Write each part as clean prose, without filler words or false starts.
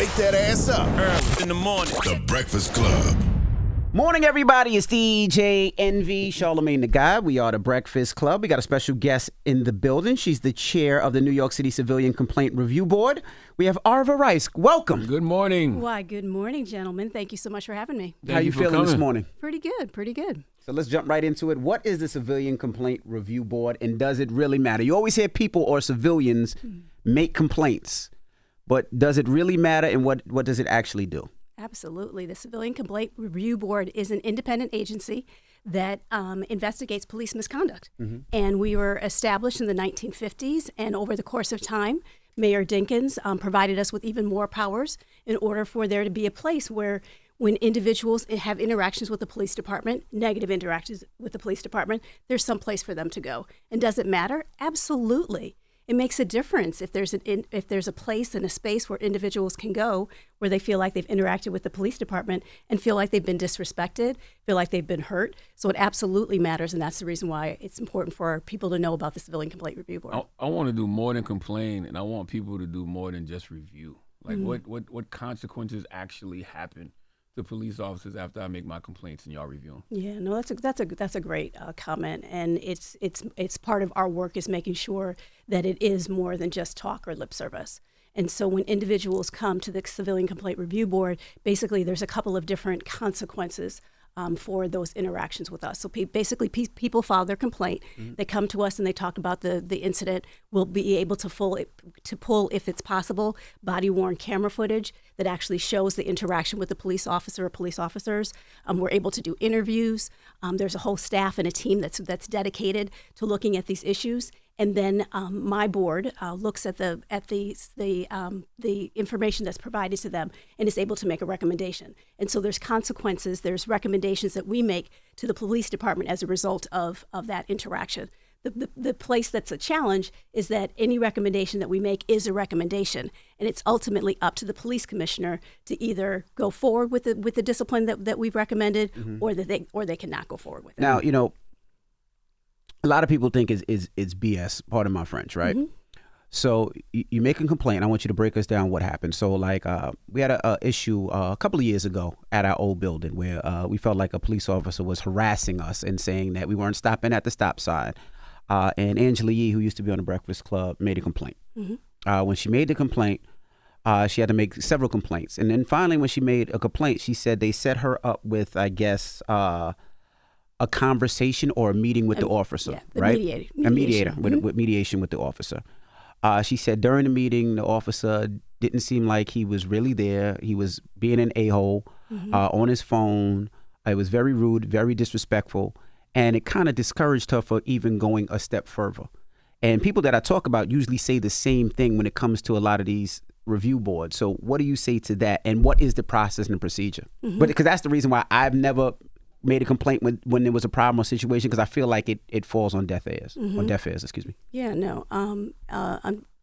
Wake that ass up. Early in the morning. The Breakfast Club. Morning, everybody. It's DJ NV, Charlamagne the Guy. We are the Breakfast Club. We got a special guest in the building. She's the chair of the New York City Civilian Complaint Review Board. We have Arva Rice. Welcome. Good morning. Why, good morning, gentlemen. Thank you so much for having me. How you feeling this morning? Pretty good, pretty good. So let's jump right into it. What is the Civilian Complaint Review Board, and does it really matter? You always hear people or civilians make complaints, but does it really matter, and what does it actually do? Absolutely. The Civilian Complaint Review Board is an independent agency that investigates police misconduct. And we were established in the 1950s, and over the course of time, Mayor Dinkins provided us with even more powers in order for there to be a place where when individuals have interactions with the police department, negative interactions with the police department, there's some place for them to go. And does it matter? Absolutely. It makes a difference if there's a place and a space where individuals can go where they feel like they've interacted with the police department and feel like they've been disrespected, feel like they've been hurt. So it absolutely matters, and that's the reason why it's important for people to know about the Civilian Complaint Review Board. I want to do more than complain, and I want people to do more than just review. Like what consequences actually happen to police officers after I make my complaints and y'all review them? Yeah, no, that's a great comment, and it's part of our work is making sure that it is more than just talk or lip service. And so when individuals come to the Civilian Complaint Review Board, basically there's a couple of different consequences for those interactions with us. So basically people file their complaint, they come to us and they talk about the incident. We'll be able to pull, if it's possible, body-worn camera footage that actually shows the interaction with the police officer or police officers. We're able to do interviews. There's a whole staff and a team that's dedicated to looking at these issues. And then my board looks at the information that's provided to them and is able to make a recommendation. And so there's consequences, there's recommendations that we make to the police department as a result of that interaction. The place that's a challenge is that any recommendation that we make is a recommendation, and it's ultimately up to the police commissioner to either go forward with the discipline that we've recommended, or they cannot go forward with it. Now, you know, a lot of people think it's BS, pardon my French, right? So you make a complaint. I want you to break us down what happened. So like we had a issue a couple of years ago at our old building where we felt like a police officer was harassing us and saying that we weren't stopping at the stop sign. And Angela Yee, who used to be on the Breakfast Club, made a complaint. When she made the complaint, she had to make several complaints. And then finally when she made a complaint, she said they set her up with, I guess, a conversation or a meeting with the officer, right? A mediator with mediation with the officer. She said during the meeting, the officer didn't seem like he was really there. He was being an a-hole on his phone. It was very rude, very disrespectful, and it kind of discouraged her for even going a step further. And people that I talk about usually say the same thing when it comes to a lot of these review boards. So what do you say to that, and what is the process and the procedure? But because that's the reason why I've never made a complaint when there was a problem or situation, because I feel like it falls on deaf ears. On deaf ears, excuse me. Yeah, no.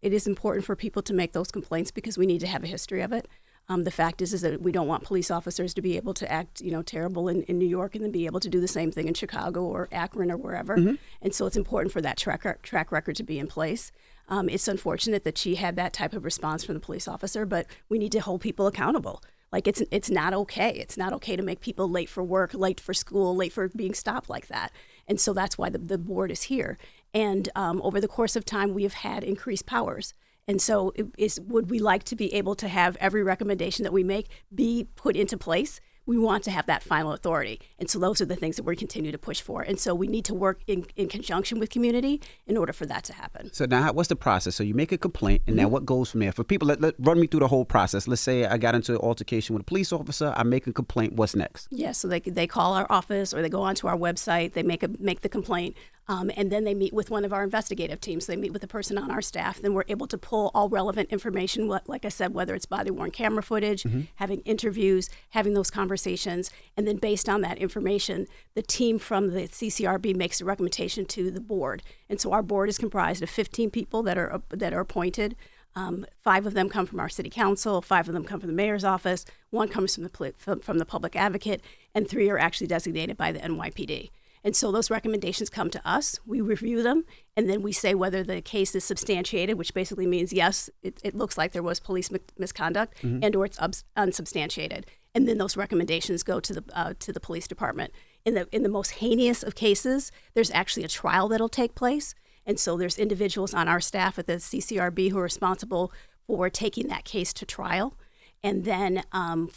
It is important for people to make those complaints because we need to have a history of it. The fact is that we don't want police officers to be able to act, terrible in New York and then be able to do the same thing in Chicago or Akron or wherever. And so it's important for that track record to be in place. It's unfortunate that she had that type of response from the police officer, but we need to hold people accountable. Like it's not okay. It's not okay to make people late for work, late for school, late for being stopped like that. And so that's why the board is here. And over the course of time, we have had increased powers. And so would we like to be able to have every recommendation that we make be put into place? We want to have that final authority. And so those are the things that we continue to push for. And so we need to work in conjunction with community in order for that to happen. So now what's the process? So you make a complaint, and now what goes from there? For people, let run me through the whole process. Let's say I got into an altercation with a police officer. I make a complaint. What's next? Yeah, so they call our office or they go onto our website. They make the complaint. And then they meet with one of our investigative teams. They meet with a person on our staff. Then we're able to pull all relevant information, like I said, whether it's body-worn camera footage, having interviews, having those conversations. And then based on that information, the team from the CCRB makes a recommendation to the board. And so our board is comprised of 15 people that are appointed. 5 of them come from our city council, 5 of them come from the mayor's office, 1 comes from the public advocate, and 3 are actually designated by the NYPD. And so those recommendations come to us, we review them, and then we say whether the case is substantiated, which basically means, yes, it looks like there was police misconduct, and or it's unsubstantiated. And then those recommendations go to the police department. In the most heinous of cases, there's actually a trial that'll take place. And so there's individuals on our staff at the CCRB who are responsible for taking that case to trial. And then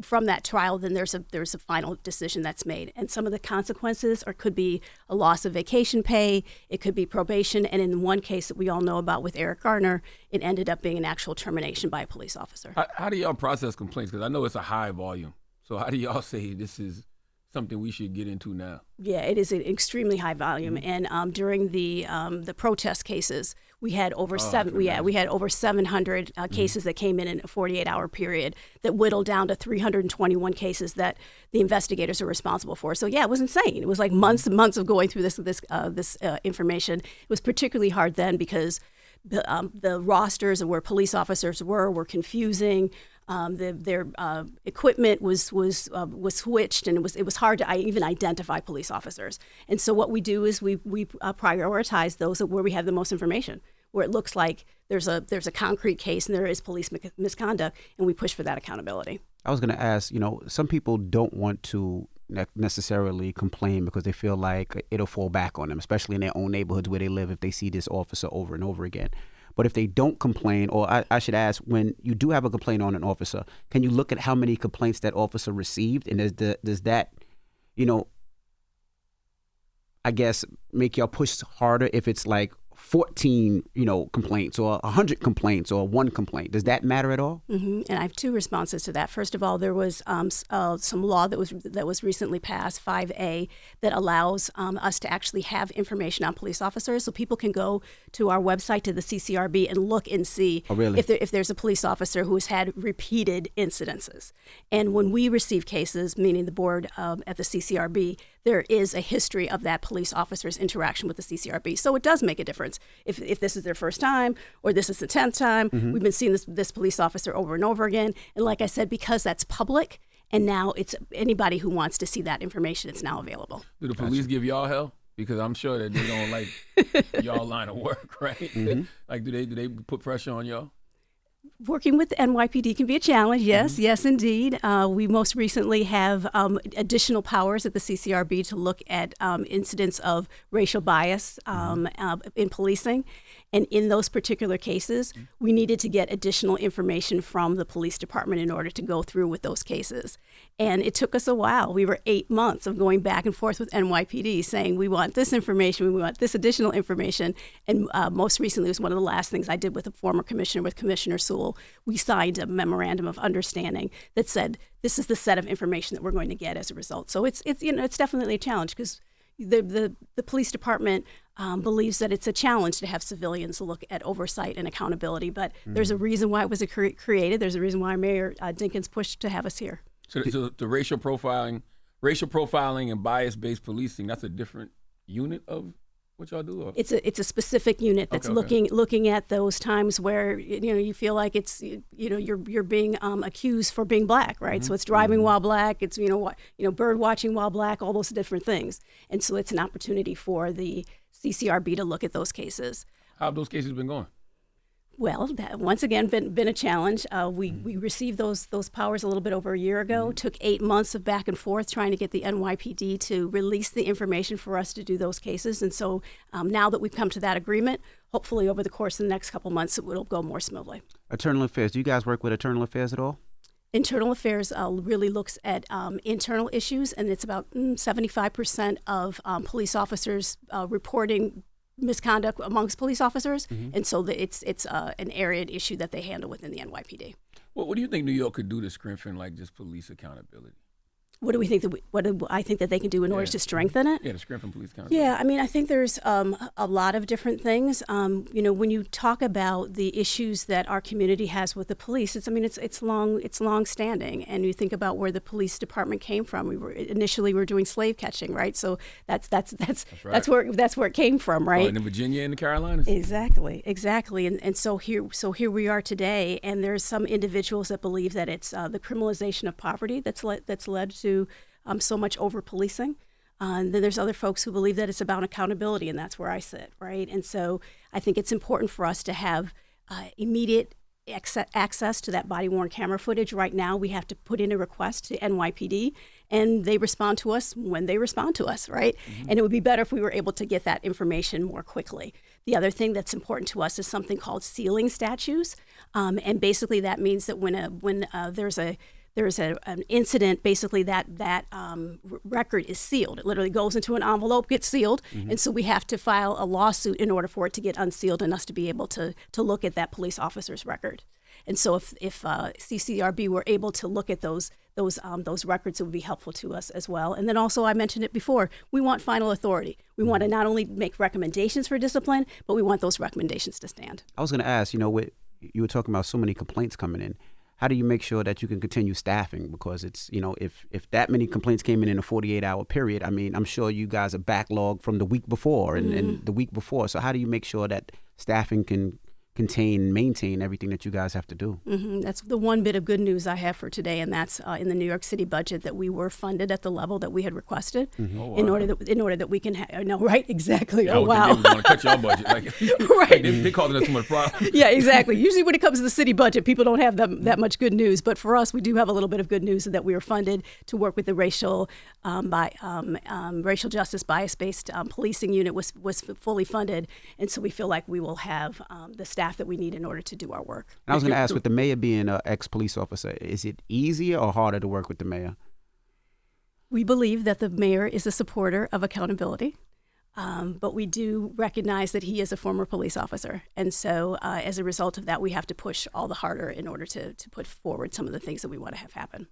from that trial, then there's a final decision that's made. And some of the consequences could be a loss of vacation pay, it could be probation, and in one case that we all know about with Eric Garner, it ended up being an actual termination by a police officer. How do y'all process complaints? Because I know it's a high volume. So how do y'all say this is something we should get into now? Yeah, it is an extremely high volume, and during the protest cases, we had over we had over 700 cases that came in a 48-hour period that whittled down to 321 cases that the investigators are responsible for. So yeah, it was insane. It was like months and months of going through this information. It was particularly hard then because the rosters of where police officers were confusing. Their equipment was switched, and it was hard to even identify police officers. And so what we do is we prioritize those where we have the most information, where it looks like there's a concrete case and there is police misconduct, and we push for that accountability. I was going to ask, some people don't want to necessarily complain because they feel like it'll fall back on them, especially in their own neighborhoods where they live, if they see this officer over and over again. But if they don't complain, or I should ask, when you do have a complaint on an officer, can you look at how many complaints that officer received? And does that, I guess, make y'all push harder if it's like 14, complaints or 100 complaints or one complaint? Does that matter at all? Mm-hmm. And I have two responses to that. First of all, there was some law that was recently passed, 5A, that allows us to actually have information on police officers, so people can go to our website, to the CCRB, and look and see if there's a police officer who has had repeated incidences. And when we receive cases, meaning the board at the CCRB, there is a history of that police officer's interaction with the CCRB. So it does make a difference. If this is their first time or this is the 10th time, we've been seeing this police officer over and over again. And like I said, because that's public, and now it's anybody who wants to see that information, it's now available. Do the police give y'all hell? Because I'm sure that they don't like y'all line of work, right? Mm-hmm. Like, do they put pressure on y'all? Working with the NYPD can be a challenge, yes, yes, indeed. We most recently have additional powers at the CCRB to look at incidents of racial bias in policing. And in those particular cases, we needed to get additional information from the police department in order to go through with those cases. And it took us a while. We were 8 months of going back and forth with NYPD saying, we want this information, we want this additional information. And most recently, it was one of the last things I did with a former commissioner, with Commissioner Sewell. We signed a memorandum of understanding that said, this is the set of information that we're going to get as a result. So it's definitely a challenge, because the police department believes that it's a challenge to have civilians look at oversight and accountability, but there's a reason why it was created. There's a reason why Mayor Dinkins pushed to have us here. So the racial profiling and bias-based policing, that's a different unit of what y'all do? Or? It's a specific unit that's looking at those times where you feel like it's you're being accused for being black, right? Mm-hmm. So it's driving while black, it's bird watching while black, all those different things, and so it's an opportunity for the CCRB to look at those cases. How have those cases been going? Well, that once again been a challenge. We received those powers a little bit over a year ago. Took 8 months of back and forth trying to get the NYPD to release the information for us to do those cases. And so now that we've come to that agreement, hopefully over the course of the next couple months, it will go more smoothly. Internal Affairs. Do you guys work with Internal Affairs at all? Internal Affairs really looks at internal issues, and it's about 75% of police officers reporting misconduct amongst police officers, and so it's an area issue that they handle within the NYPD. Well, what do you think New York could do to strengthen just police accountability? What do we think what do I think that they can do in order to strengthen it? Yeah, to strengthen police accountability. Yeah, I mean, I think there's a lot of different things. When you talk about the issues that our community has with the police, it's long standing, and you think about where the police department came from. We were doing slave catching, right? So that's where it came from, right? In Virginia and the Carolinas. Exactly, and so here we are today, and there's some individuals that believe that it's the criminalization of poverty that's led to so much over policing. Then there's other folks who believe that it's about accountability, and that's where I sit, right? And so I think it's important for us to have immediate access to that body-worn camera footage. Right now, we have to put in a request to NYPD, and they respond to us when they respond to us, right? Mm-hmm. And it would be better if we were able to get that information more quickly. The other thing that's important to us is something called sealing statutes, and basically that means that when there's an incident, basically that record is sealed. It literally goes into an envelope, gets sealed, and so we have to file a lawsuit in order for it to get unsealed and us to be able to look at that police officer's record. And so if CCRB were able to look at those records, it would be helpful to us as well. And then also, I mentioned it before, we want final authority. We want to not only make recommendations for discipline, but we want those recommendations to stand. I was going to ask, you were talking about so many complaints coming in. How do you make sure that you can continue staffing? Because it's, if that many complaints came in a 48-hour period, I mean, I'm sure you guys are backlogged from the week before and the week before. So how do you make sure that staffing can maintain everything that you guys have to do? Mm-hmm. That's the one bit of good news I have for today, and that's in the New York City budget that we were funded at the level that we had requested. Mm-hmm. Oh, wow. in order that we can no, right, exactly. Yeah, wow. They want to cut your budget, right? They calling us too much problem. Yeah, exactly. Usually when it comes to the city budget, people don't have that much good news, but for us, we do have a little bit of good news that we were funded to work with the racial justice bias-based policing unit was fully funded, and so we feel like we will have the staff that we need in order to do our work. And I was going to ask, with the mayor being an ex-police officer, is it easier or harder to work with the mayor? We believe that the mayor is a supporter of accountability, but we do recognize that he is a former police officer. And so as a result of that, we have to push all the harder in order to put forward some of the things that we want to have happen.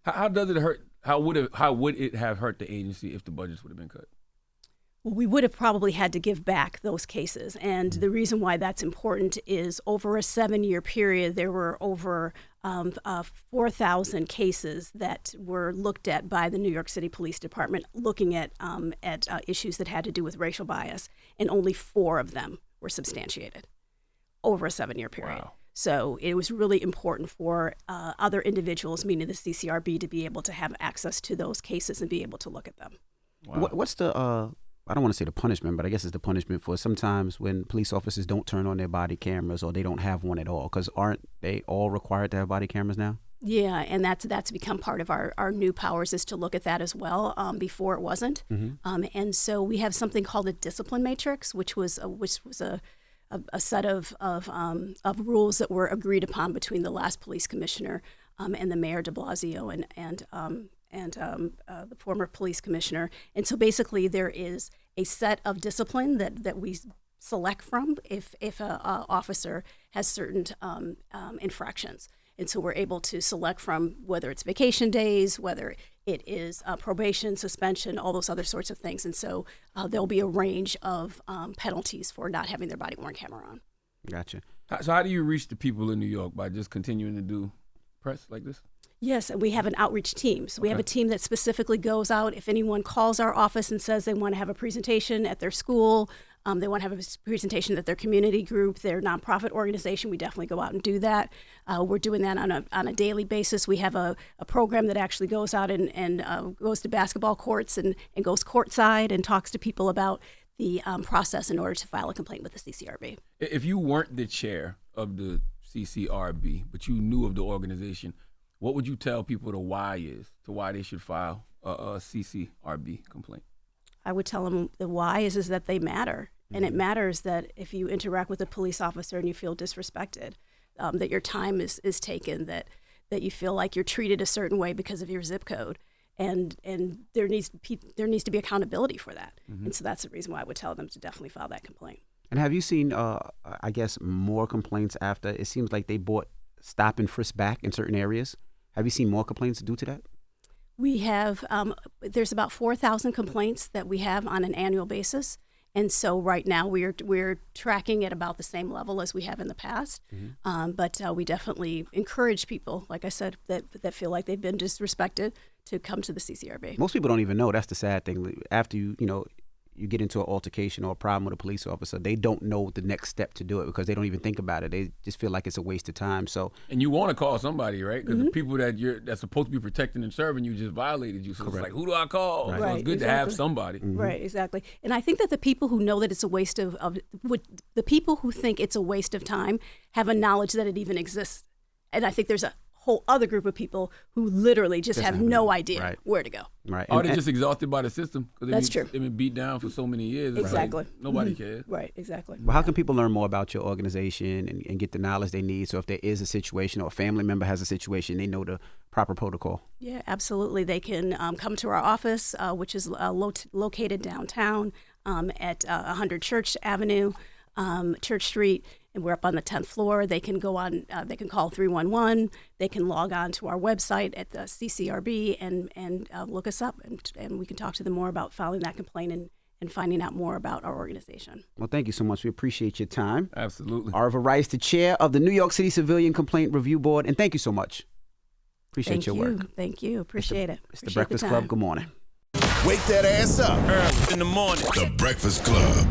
How does it hurt? How would it have hurt the agency if the budgets would have been cut? Well, we would have probably had to give back those cases. And the reason why that's important is over a 7-year period, there were over 4,000 cases that were looked at by the New York City Police Department, looking at issues that had to do with racial bias, and only 4 of them were substantiated over a 7-year period. Wow. So it was really important for other individuals, meaning the CCRB, to be able to have access to those cases and be able to look at them. Wow. What's the I don't want to say the punishment, but I guess it's the punishment for sometimes when police officers don't turn on their body cameras or they don't have one at all, because aren't they all required to have body cameras now? Yeah, and that's become part of our new powers, is to look at that as well. Before it wasn't, and so we have something called a discipline matrix, which was a set of rules that were agreed upon between the last police commissioner and the mayor de Blasio and the former police commissioner. And so basically there is a set of discipline that we select from if an officer has certain infractions. And so we're able to select from whether it's vacation days, whether it is probation, suspension, all those other sorts of things. And so there'll be a range of penalties for not having their body-worn camera on. Gotcha. So how do you reach the people in New York? By just continuing to do press like this? Yes, and we have an outreach team. So we have a team that specifically goes out. If anyone calls our office and says they want to have a presentation at their school, they want to have a presentation at their community group, their nonprofit organization, we definitely go out and do that. We're doing that on a daily basis. We have a program that actually goes out and goes to basketball courts and goes courtside and talks to people about the process in order to file a complaint with the CCRB. If you weren't the chair of the CCRB, but you knew of the organization, what would you tell people the why is to why they should file a CCRB complaint? I would tell them the why is that they matter. And it matters that if you interact with a police officer and you feel disrespected, that your time is taken, that you feel like you're treated a certain way because of your zip code. And there needs to be accountability for that. And so that's the reason why I would tell them to definitely file that complaint. And have you seen, I guess, more complaints after? It seems like they brought stop and frisk back in certain areas. Have you seen more complaints due to that? We have, there's about 4,000 complaints that we have on an annual basis. And so right now we're tracking at about the same level as we have in the past. But we definitely encourage people, like I said, that feel like they've been disrespected to come to the CCRB. Most people don't even know. That's the sad thing. After you you get into an altercation or a problem with a police officer, they don't know the next step to do it because they don't even think about it. They just feel like it's a waste of time. So, and you want to call somebody, right? Because the people that's supposed to be protecting and serving you just violated you. So it's like, who do I call? Right. So it's good to have somebody. Right, exactly. And I think that the people who know that it's a waste of the people who think it's a waste of time have a knowledge that it even exists. And I think there's a whole other group of people who literally just have no idea where to go. Right. Are they just exhausted by the system? That's true. They've been beat down for so many years. It's Exactly. like nobody cares. Right, exactly. Well, how can people learn more about your organization and get the knowledge they need? So if there is a situation or a family member has a situation, they know the proper protocol. Yeah, absolutely. They can come to our office, which is located downtown at 100 Church Avenue, Church Street, and we're up on the 10th floor. They can go on. They can call 311. They can log on to our website at the CCRB and look us up, and we can talk to them more about filing that complaint and finding out more about our organization. Well, thank you so much. We appreciate your time. Absolutely. Arva Rice, the chair of the New York City Civilian Complaint Review Board, and thank you so much. Appreciate your work. Thank you. Appreciate it. It's the Breakfast Club. Good morning. Wake that ass up. Early in the morning. The Breakfast Club.